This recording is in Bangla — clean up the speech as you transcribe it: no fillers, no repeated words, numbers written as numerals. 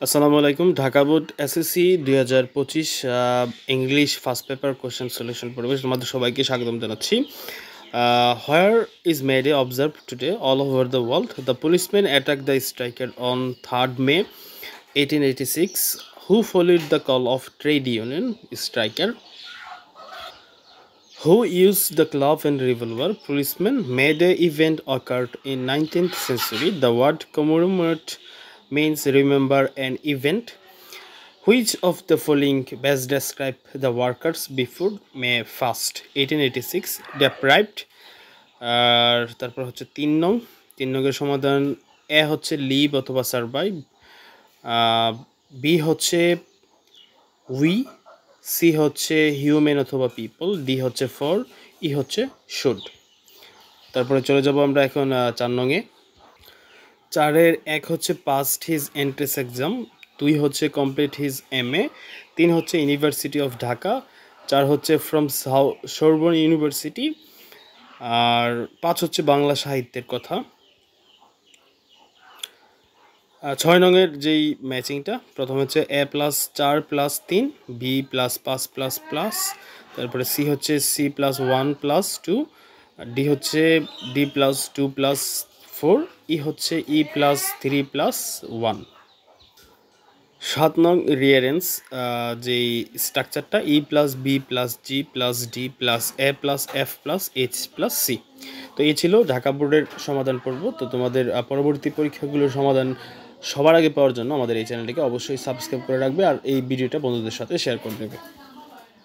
আসসালামু আলাইকুম। Dhaka board SSC ২০২৫ English first paper question solution পড়বে তোমাদের সবাইকে স্বাগতম জানাচ্ছি। Where is made a observe today all over the world the policeman attack the striker on 3rd May 1886 who followed the call of trade union striker who used the club and revolver policeman made a event occurred in 19th century. The word commemorate means remember an event. Which of the following best describe the workers before May 1st 1886 deprived? আর তারপর হচ্ছে 3 নং এর সমাধান এ হচ্ছে লিভ অথবা সার্ভাইভ, বি হচ্ছে উই, সি হচ্ছে হিউম্যান অথবা পিপল, ডি হচ্ছে ফর, ই হচ্ছে শুড। তারপরে চলে যাব আমরা এখন 4 নং-এ। 4-এর 1 হচ্ছে পাস্ট হিজ এন্ট্রেন্স এক্সাম, 2 হচ্ছে কমপ্লিট হিজ MA, 3 হচ্ছে ইউনিভার্সিটি অফ ঢাকা, 4 হচ্ছে ফ্রম সরবোন ইউনিভার্সিটি, আর 5 হচ্ছে বাংলা সাহিত্যের কথা। 6 নং-এর যেই ম্যাচিংটা প্রথম হচ্ছে A+4+3, B+5++, তারপরে সি হচ্ছে C+1+2, ডি হচ্ছে D+2+4, ই হচ্ছে E+3+1। 7 নং রিয়ারেন্স যেই স্ট্রাকচারটা E+B+G+D+A+F+H+C। তো এই ছিল ঢাকা বোর্ডের সমাধান পর্ব। তো তোমাদের পরবর্তী পরীক্ষাগুলোর সমাধান সবার আগে পাওয়ার জন্য আমাদের এই চ্যানেলটিকে অবশ্যই সাবস্ক্রাইব করে রাখবে আর এই ভিডিওটা বন্ধুদের সাথে শেয়ার করে দেবে।